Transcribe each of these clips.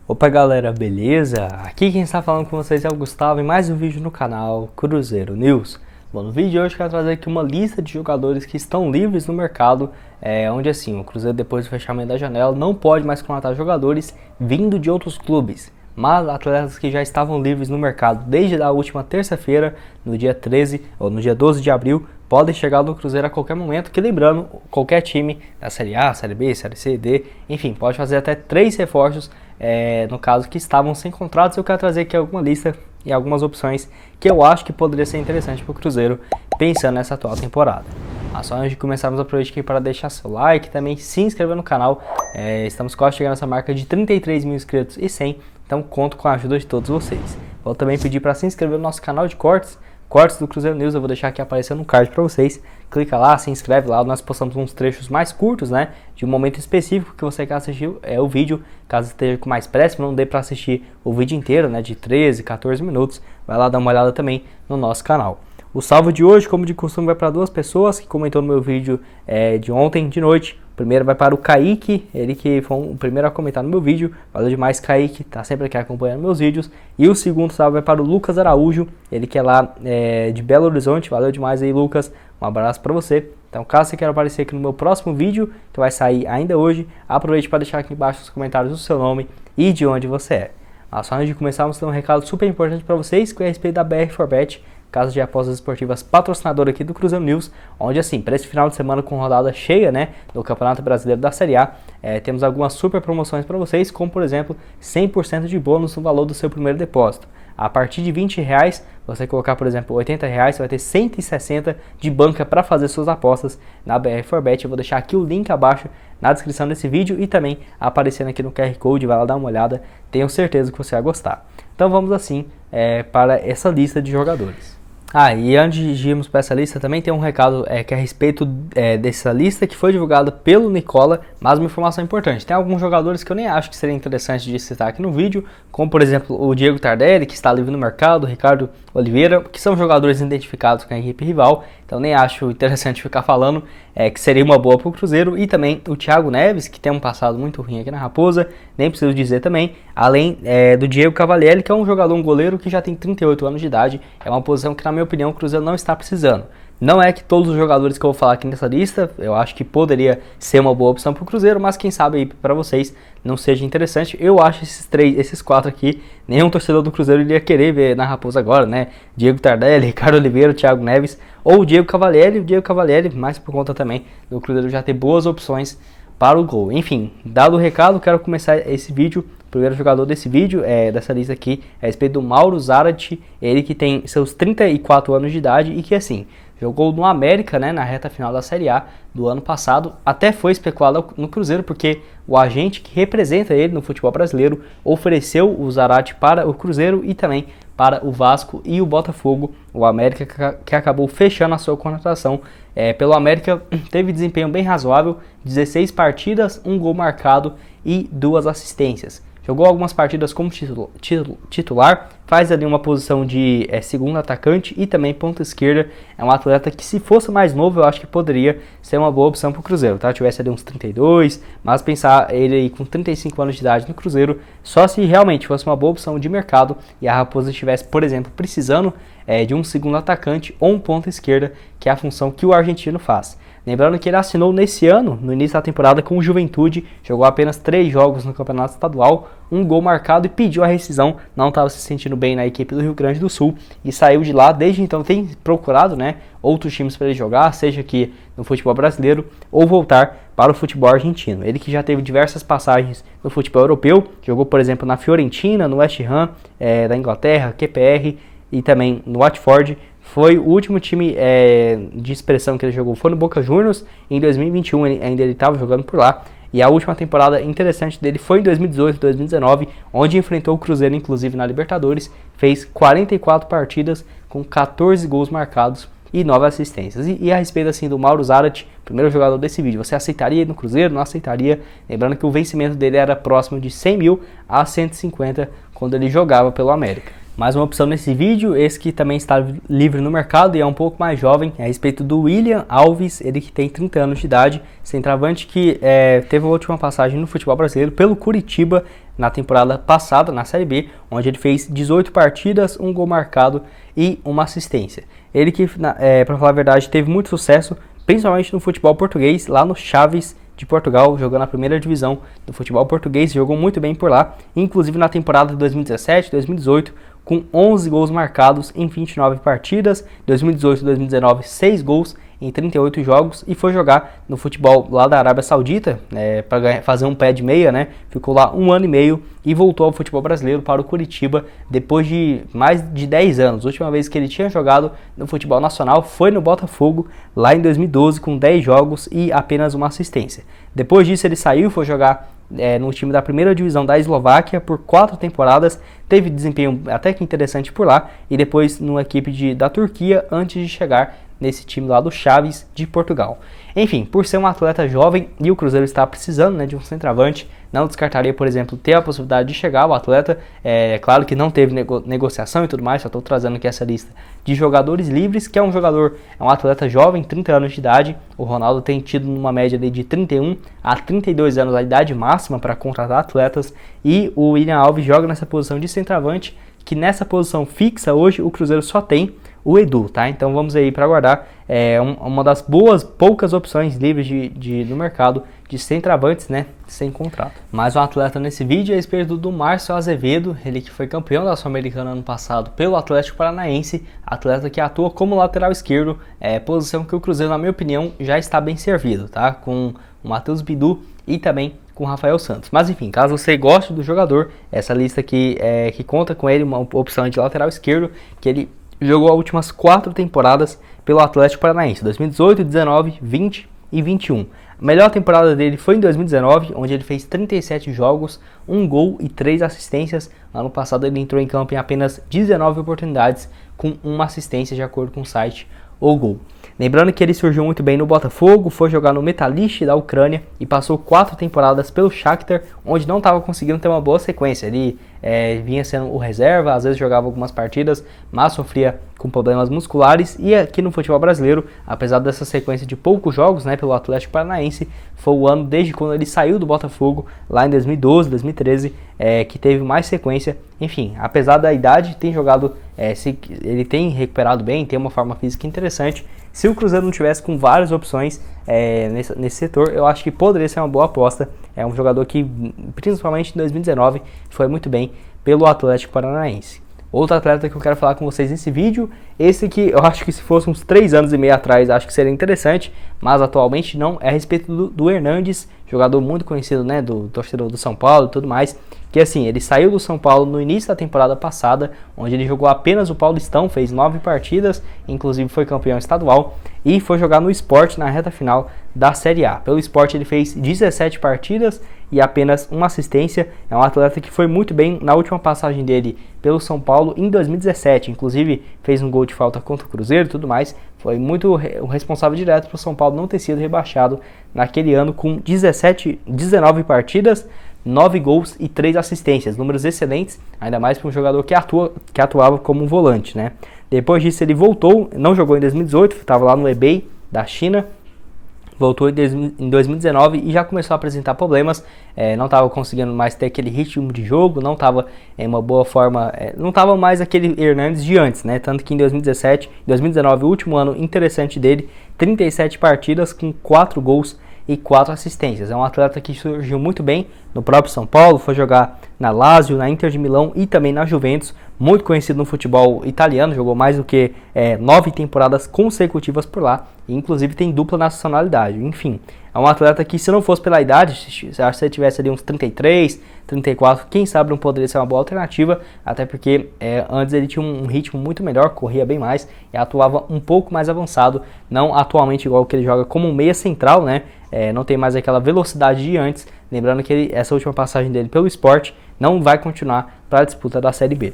Opa galera, beleza? Aqui quem está falando com vocês é o Gustavo em mais um vídeo no canal Cruzeiro News. Bom, no vídeo de hoje eu quero trazer aqui uma lista de jogadores que estão livres no mercado, onde assim, o Cruzeiro depois do fechamento da janela não pode mais contratar jogadores vindo de outros clubes, mas atletas que já estavam livres no mercado desde a última terça-feira, no dia 13 ou no dia 12 de abril, podem chegar no Cruzeiro a qualquer momento, que lembrando, qualquer time da Série A, Série B, Série C, D, enfim, pode fazer até 3 reforços, no caso que estavam sem contratos. Eu quero trazer aqui alguma lista e algumas opções que eu acho que poderia ser interessante para o Cruzeiro, pensando nessa atual temporada. Mas só antes de começarmos, aproveite aqui para deixar seu like, também se inscrever no canal. Estamos quase chegando nessa marca de 33 mil inscritos e 100, então conto com a ajuda de todos vocês. Vou também pedir para se inscrever no nosso canal de cortes do Cruzeiro News. Eu vou deixar aqui aparecendo um card para vocês. Clica lá, se inscreve lá. Nós postamos uns trechos mais curtos, né, de um momento específico que você quer assistir o vídeo. Caso esteja com mais pressa, não dê para assistir o vídeo inteiro, né, de 13, 14 minutos. Vai lá dar uma olhada também no nosso canal. O salve de hoje, como de costume, vai para 2 pessoas que comentou no meu vídeo de ontem de noite. O primeiro vai para o Kaique, ele que foi o primeiro a comentar no meu vídeo. Valeu demais, Kaique, tá sempre aqui acompanhando meus vídeos. E o segundo salve vai para o Lucas Araújo, ele que é lá de Belo Horizonte. Valeu demais aí, Lucas, um abraço para você. Então, caso você queira aparecer aqui no meu próximo vídeo, que vai sair ainda hoje, aproveite para deixar aqui embaixo nos comentários o seu nome e de onde você é. Mas só antes de começarmos, tem um recado super importante para vocês, que é a respeito da BR4Bet, casa de apostas esportivas patrocinadora aqui do Cruzeiro News, onde assim, para esse final de semana com rodada cheia, né, do Campeonato Brasileiro da Série A, temos algumas super promoções para vocês, como por exemplo, 100% de bônus no valor do seu primeiro depósito. A partir de R$20, você colocar, por exemplo, R$80, você vai ter 160 de banca para fazer suas apostas na BR4Bet. Eu vou deixar aqui o link abaixo na descrição desse vídeo e também aparecendo aqui no QR Code. Vai lá dar uma olhada, tenho certeza que você vai gostar. Então vamos assim para essa lista de jogadores. E antes de irmos para essa lista, também tem um recado que é a respeito dessa lista que foi divulgada pelo Nicola, mas uma informação importante. Tem alguns jogadores que eu nem acho que seria interessante de citar aqui no vídeo, como por exemplo o Diego Tardelli, que está livre no mercado, o Ricardo Oliveira, que são jogadores identificados com a equipe rival, então nem acho interessante ficar falando que seria uma boa para o Cruzeiro. E também o Thiago Neves, que tem um passado muito ruim aqui na Raposa, nem preciso dizer também, além do Diego Cavalieri, que é um jogador, um goleiro que já tem 38 anos de idade, é uma posição que na minha opinião o Cruzeiro não está precisando. Não é que todos os jogadores que eu vou falar aqui nessa lista, eu acho que poderia ser uma boa opção para o Cruzeiro, mas quem sabe aí para vocês não seja interessante. Eu acho esses 4 aqui, nenhum torcedor do Cruzeiro iria querer ver na Raposa agora, né? Diego Tardelli, Ricardo Oliveira, Thiago Neves ou o Diego Cavalieri, mais por conta também do Cruzeiro já ter boas opções para o gol. Enfim, dado o recado, quero começar esse vídeo. O primeiro jogador desse vídeo, dessa lista aqui, é a respeito do Mauro Zarate, ele que tem seus 34 anos de idade e que assim, jogou no América, né, na reta final da Série A do ano passado. Até foi especulado no Cruzeiro porque o agente que representa ele no futebol brasileiro ofereceu o Zarate para o Cruzeiro e também para o Vasco e o Botafogo. O América que acabou fechando a sua contratação pelo América teve desempenho bem razoável, 16 partidas, 1 gol marcado e 2 assistências. Jogou algumas partidas como titular, faz ali uma posição de segundo atacante e também ponta esquerda. É um atleta que, se fosse mais novo, eu acho que poderia ser uma boa opção para o Cruzeiro, tá? Tivesse ali uns 32, mas pensar ele aí com 35 anos de idade no Cruzeiro, só se realmente fosse uma boa opção de mercado e a Raposa estivesse, por exemplo, precisando de um segundo atacante ou um ponta esquerda, que é a função que o argentino faz. Lembrando que ele assinou nesse ano, no início da temporada, com o Juventude, jogou apenas 3 jogos no Campeonato Estadual, 1 gol marcado e pediu a rescisão, não estava se sentindo bem na equipe do Rio Grande do Sul e saiu de lá. Desde então tem procurado, né, outros times para ele jogar, seja aqui no futebol brasileiro ou voltar para o futebol argentino. Ele que já teve diversas passagens no futebol europeu, jogou por exemplo na Fiorentina, no West Ham da Inglaterra, QPR e também no Watford. Foi o último time de expressão que ele jogou, foi no Boca Juniors. Em 2021 ainda ele estava jogando por lá. E a última temporada interessante dele foi em 2018, 2019, onde enfrentou o Cruzeiro, inclusive na Libertadores. Fez 44 partidas com 14 gols marcados e 9 assistências. E a respeito assim do Mauro Zarate, primeiro jogador desse vídeo, você aceitaria ele no Cruzeiro? Não aceitaria? Lembrando que o vencimento dele era próximo de 100 mil a 150 quando ele jogava pelo América. Mais uma opção nesse vídeo, esse que também está livre no mercado e é um pouco mais jovem, é a respeito do William Alves, ele que tem 30 anos de idade, centroavante que teve a última passagem no futebol brasileiro pelo Curitiba, na temporada passada, na Série B, onde ele fez 18 partidas, um gol marcado e uma assistência. Ele que, para falar a verdade, teve muito sucesso, principalmente no futebol português, lá no Chaves de Portugal, jogando na primeira divisão do futebol português, jogou muito bem por lá, inclusive na temporada de 2017, 2018, com 11 gols marcados em 29 partidas, 2018 e 2019, 6 gols em 38 jogos, e foi jogar no futebol lá da Arábia Saudita, para fazer um pé de meia, né? Ficou lá 1 ano e meio e voltou ao futebol brasileiro para o Curitiba depois de mais de 10 anos. A última vez que ele tinha jogado no futebol nacional foi no Botafogo, lá em 2012, com 10 jogos e apenas uma assistência. Depois disso ele saiu e foi jogar no time da primeira divisão da Eslováquia por 4 temporadas, teve desempenho até que interessante por lá, e depois numa equipe da Turquia, antes de chegar nesse time lá do Chaves de Portugal. Enfim, por ser um atleta jovem e o Cruzeiro está precisando, né, de um centroavante, não descartaria, por exemplo, ter a possibilidade de chegar ao atleta. É claro que não teve negociação e tudo mais, só estou trazendo aqui essa lista de jogadores livres, que é um atleta jovem, 30 anos de idade. O Ronaldo tem tido uma média de 31 a 32 anos a idade máxima para contratar atletas, e o William Alves joga nessa posição de centroavante, que nessa posição fixa hoje o Cruzeiro só tem o Edu, tá? Então vamos aí para aguardar uma das poucas opções livres no mercado de centroavantes, né, sem contrato. Mais um atleta nesse vídeo é a respeito do Márcio Azevedo, ele que foi campeão da Sul-Americana ano passado pelo Atlético Paranaense, atleta que atua como lateral esquerdo, posição que o Cruzeiro, na minha opinião, já está bem servido, tá? Com o Matheus Bidu e também com o Rafael Santos. Mas enfim, caso você goste do jogador, essa lista aqui que conta com ele, uma opção de lateral esquerdo, que ele jogou as últimas 4 temporadas pelo Atlético Paranaense, 2018, 19, 20 e 21. A melhor temporada dele foi em 2019, onde ele fez 37 jogos, 1 gol e 3 assistências. Ano passado ele entrou em campo em apenas 19 oportunidades, com uma assistência, de acordo com o site O Gol. Lembrando que ele surgiu muito bem no Botafogo, foi jogar no Metalist da Ucrânia e passou 4 temporadas pelo Shakhtar, onde não estava conseguindo ter uma boa sequência. Ele vinha sendo o reserva, às vezes jogava algumas partidas, mas sofria com problemas musculares. E aqui no futebol brasileiro, apesar dessa sequência de poucos jogos, né, pelo Atlético Paranaense, foi o ano desde quando ele saiu do Botafogo, lá em 2012, 2013, que teve mais sequência. Enfim, apesar da idade, tem jogado, ele tem recuperado bem, tem uma forma física interessante. Se o Cruzeiro não tivesse com várias opções nesse setor, eu acho que poderia ser uma boa aposta. É um jogador que, principalmente em 2019, foi muito bem pelo Atlético Paranaense. Outro atleta que eu quero falar com vocês nesse vídeo, esse que eu acho que se fosse uns 3 anos e meio atrás, acho que seria interessante, mas atualmente não, é a respeito do Hernandes, jogador muito conhecido, né, do torcedor do São Paulo e tudo mais, que assim, ele saiu do São Paulo no início da temporada passada, onde ele jogou apenas o Paulistão, fez 9 partidas, inclusive foi campeão estadual, e foi jogar no Sport na reta final da Série A. Pelo Sport ele fez 17 partidas e apenas uma assistência. É um atleta que foi muito bem na última passagem dele pelo São Paulo em 2017, inclusive fez um gol de falta contra o Cruzeiro e tudo mais. Foi muito o responsável direto para o São Paulo não ter sido rebaixado naquele ano, com 19 partidas, 9 gols e 3 assistências, números excelentes, ainda mais para um jogador que atuava como um volante, né? Depois disso ele voltou, não jogou em 2018, estava lá no eBay da China, voltou em 2019 e já começou a apresentar problemas, não estava conseguindo mais ter aquele ritmo de jogo, não estava em uma boa forma, não estava mais aquele Hernandes de antes, né? Tanto que em 2019, o último ano interessante dele, 37 partidas com 4 gols e 4 assistências. É um atleta que surgiu muito bem no próprio São Paulo, foi jogar na Lazio, na Inter de Milão e também na Juventus, muito conhecido no futebol italiano, jogou mais do que 9 temporadas consecutivas por lá, e inclusive tem dupla nacionalidade. Enfim, é um atleta que, se não fosse pela idade, se ele tivesse ali uns 33, 34, quem sabe não poderia ser uma boa alternativa, até porque antes ele tinha um ritmo muito melhor, corria bem mais e atuava um pouco mais avançado, não atualmente igual que ele joga como um meia central, né? Não tem mais aquela velocidade de antes. Lembrando que essa última passagem dele pelo Sport não vai continuar para a disputa da Série B.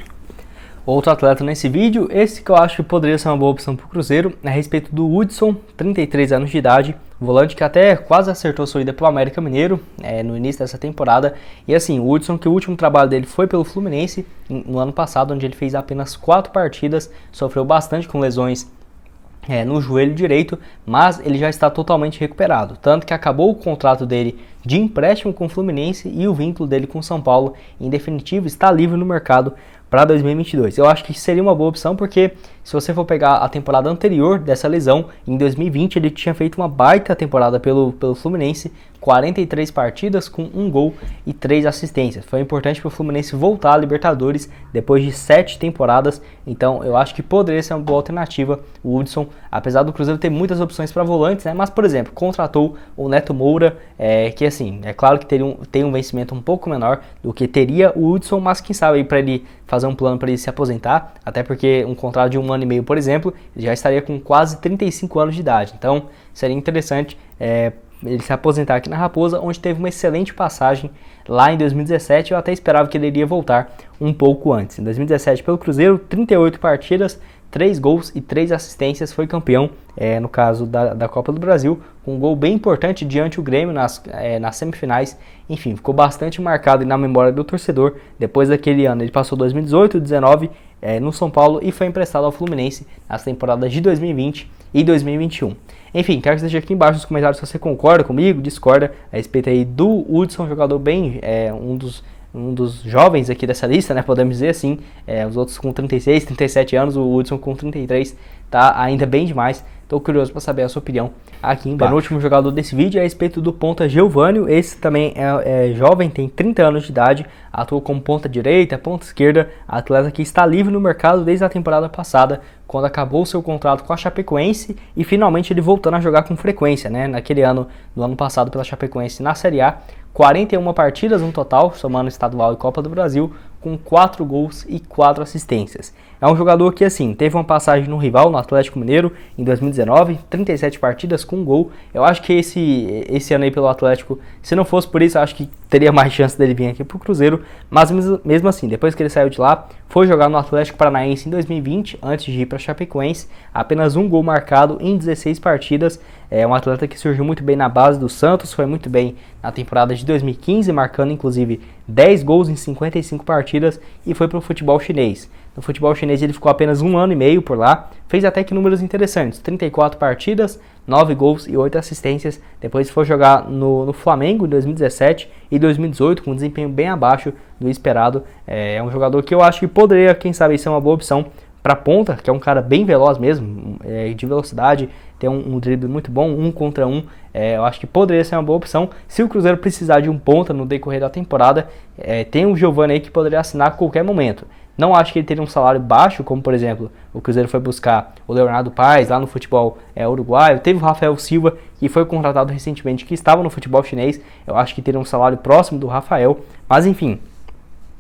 Outro atleta nesse vídeo, esse que eu acho que poderia ser uma boa opção para o Cruzeiro, é a respeito do Hudson, 33 anos de idade, volante que até quase acertou sua ida pelo América Mineiro no início dessa temporada. E assim, o Hudson, que o último trabalho dele foi pelo Fluminense no ano passado, onde ele fez apenas 4 partidas, sofreu bastante com lesões no joelho direito, mas ele já está totalmente recuperado, tanto que acabou o contrato dele de empréstimo com o Fluminense e o vínculo dele com o São Paulo, em definitivo, está livre no mercado para 2022. Eu acho que seria uma boa opção porque se você for pegar a temporada anterior dessa lesão, em 2020 ele tinha feito uma baita temporada pelo Fluminense, 43 partidas com 1 gol e 3 assistências. Foi importante para o Fluminense voltar à Libertadores depois de 7 temporadas, então eu acho que poderia ser uma boa alternativa o Hudson, apesar do Cruzeiro ter muitas opções para volantes, né? Mas por exemplo, contratou o Neto Moura, que assim, é claro que tem um vencimento um pouco menor do que teria o Hudson, mas quem sabe aí para ele fazer um plano para ele se aposentar, até porque um contrato de 1 ano e meio, por exemplo, ele já estaria com quase 35 anos de idade, então seria interessante ele se aposentar aqui na Raposa, onde teve uma excelente passagem lá em 2017, eu até esperava que ele iria voltar um pouco antes. Em 2017 pelo Cruzeiro, 38 partidas, 3 gols e 3 assistências, foi campeão, no caso da Copa do Brasil, com um gol bem importante diante do Grêmio nas semifinais. Enfim, ficou bastante marcado na memória do torcedor. Depois daquele ano, ele passou 2018, 2019 no São Paulo e foi emprestado ao Fluminense nas temporadas de 2020 e 2021. Enfim, quero que você deixe aqui embaixo nos comentários se você concorda comigo, discorda a respeito aí do Hudson, jogador bem, um dos jovens aqui dessa lista, né, podemos dizer assim, os outros com 36, 37 anos, o Hudson com 33, tá ainda bem demais. Estou curioso para saber a sua opinião aqui embaixo. O último jogador desse vídeo é a respeito do ponta Geovânio. Esse também é jovem, tem 30 anos de idade, atua como ponta direita, ponta esquerda, atleta que está livre no mercado desde a temporada passada, quando acabou seu contrato com a Chapecoense e finalmente ele voltando a jogar com frequência, né? No ano passado pela Chapecoense na Série A, 41 partidas no total, somando estadual e Copa do Brasil, com 4 gols e 4 assistências. É um jogador que, assim, teve uma passagem no rival, no Atlético Mineiro, em 2019, 37 partidas com 1 gol. Eu acho que esse ano aí pelo Atlético, se não fosse por isso, eu acho que teria mais chance dele vir aqui pro Cruzeiro. Mas mesmo assim, depois que ele saiu de lá, foi jogar no Atlético Paranaense em 2020, antes de ir para Chapecoense. Apenas 1 gol marcado em 16 partidas. É um atleta que surgiu muito bem na base do Santos, foi muito bem na temporada de 2015, marcando inclusive 10 gols em 55 partidas e foi para o futebol chinês. No futebol chinês ele ficou apenas 1 ano e meio por lá, fez até que números interessantes, 34 partidas, 9 gols e 8 assistências. Depois foi jogar no Flamengo em 2017 e 2018 com um desempenho bem abaixo do esperado. É um jogador que eu acho que poderia, quem sabe, ser uma boa opção para ponta, que é um cara bem veloz mesmo, de velocidade, tem um drible muito bom, 1 contra 1, eu acho que poderia ser uma boa opção. Se o Cruzeiro precisar de um ponta no decorrer da temporada, tem o Geovânio aí que poderia assinar a qualquer momento. Não acho que ele teria um salário baixo, como por exemplo, o Cruzeiro foi buscar o Leonardo Paes lá no futebol uruguaio, teve o Rafael Silva, que foi contratado recentemente, que estava no futebol chinês, eu acho que teria um salário próximo do Rafael, mas enfim.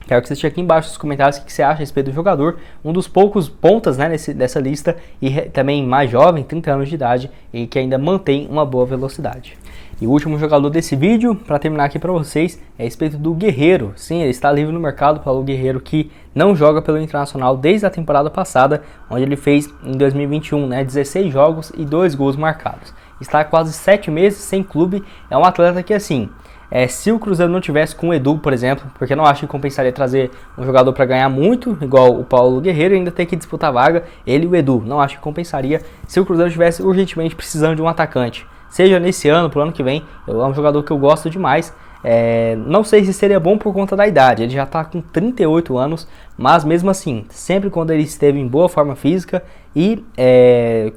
Quero que você deixe aqui embaixo nos comentários o que você acha a respeito do jogador, um dos poucos pontas, né, dessa lista, e também mais jovem, 30 anos de idade, e que ainda mantém uma boa velocidade. E o último jogador desse vídeo, para terminar aqui para vocês, é a respeito do Guerreiro. Sim, ele está livre no mercado, Paulo Guerreiro, que não joga pelo Internacional desde a temporada passada, onde ele fez em 2021, né, 16 jogos e 2 gols marcados. Está há quase 7 meses sem clube, é um atleta que assim... se o Cruzeiro não tivesse com o Edu, por exemplo, porque eu não acho que compensaria trazer um jogador para ganhar muito, igual o Paulo Guerreiro, ainda tem que disputar vaga, ele e o Edu, não acho que compensaria se o Cruzeiro tivesse urgentemente precisando de um atacante, seja nesse ano, pro ano que vem. É um jogador que eu gosto demais, não sei se seria bom por conta da idade, ele já está com 38 anos, mas mesmo assim, sempre quando ele esteve em boa forma física e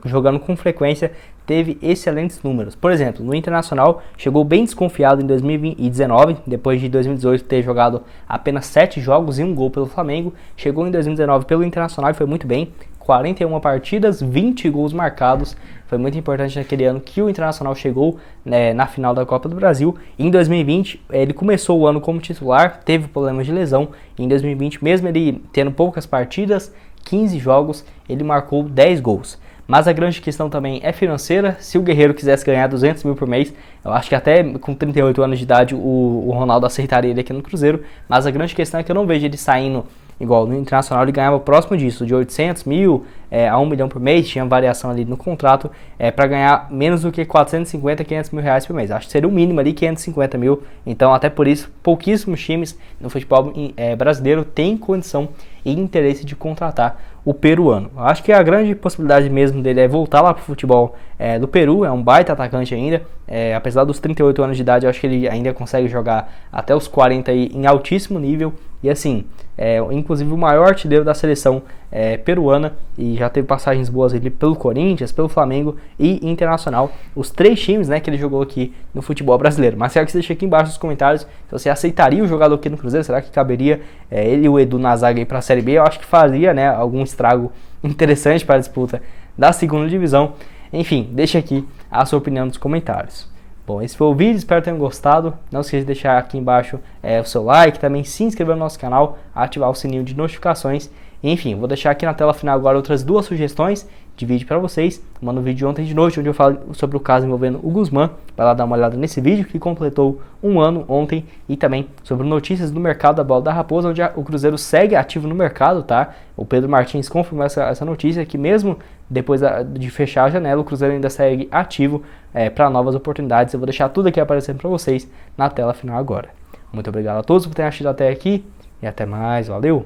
jogando com frequência, teve excelentes números. Por exemplo, no Internacional chegou bem desconfiado em 2019, depois de 2018 ter jogado apenas 7 jogos e 1 gol pelo Flamengo. Chegou em 2019 pelo Internacional e foi muito bem, 41 partidas, 20 gols marcados. Foi muito importante naquele ano que o Internacional chegou na final da Copa do Brasil. Em 2020 ele começou o ano como titular, teve problemas de lesão. Em 2020, mesmo ele tendo poucas partidas, 15 jogos, ele marcou 10 gols. Mas a grande questão também é financeira. Se o Guerreiro quisesse ganhar 200 mil por mês, eu acho que até com 38 anos de idade o Ronaldo aceitaria ele aqui no Cruzeiro. Mas a grande questão é que eu não vejo ele saindo igual no Internacional, ele ganhava próximo disso, de 800 mil, a 1 milhão por mês, tinha variação ali no contrato, para ganhar menos do que 450, 500 mil reais por mês. Acho que seria o mínimo ali 550 mil, então até por isso pouquíssimos times no futebol brasileiro têm condição e interesse de contratar o peruano. Acho que a grande possibilidade mesmo dele é voltar lá para o futebol do Peru, é um baita atacante ainda, apesar dos 38 anos de idade, eu acho que ele ainda consegue jogar até os 40 aí, em altíssimo nível, e assim, inclusive o maior artilheiro da seleção peruana, e já teve passagens boas ali pelo Corinthians, pelo Flamengo e Internacional, os 3 times, né, que ele jogou aqui no futebol brasileiro. Mas quero que você deixe aqui embaixo nos comentários se você aceitaria o jogador aqui no Cruzeiro, será que caberia ele e o Edu na zaga aí para a Série B? Eu acho que faria, né, algum estrago interessante para a disputa da segunda divisão. Enfim, deixa aqui a sua opinião nos comentários. Bom, esse foi o vídeo, espero que tenham gostado. Não esqueça de deixar aqui embaixo o seu like, também se inscrever no nosso canal, ativar o sininho de notificações. Enfim, vou deixar aqui na tela final agora outras 2 sugestões de vídeo para vocês. Mando um vídeo ontem de noite, onde eu falo sobre o caso envolvendo o Guzmán. Vai lá dar uma olhada nesse vídeo, que completou 1 ano ontem. E também sobre notícias do mercado da bola da Raposa, onde o Cruzeiro segue ativo no mercado, tá? O Pedro Martins confirmou essa notícia, que mesmo depois de fechar a janela, o Cruzeiro ainda segue ativo para novas oportunidades. Eu vou deixar tudo aqui aparecendo para vocês na tela final agora. Muito obrigado a todos por terem assistido até aqui e até mais. Valeu!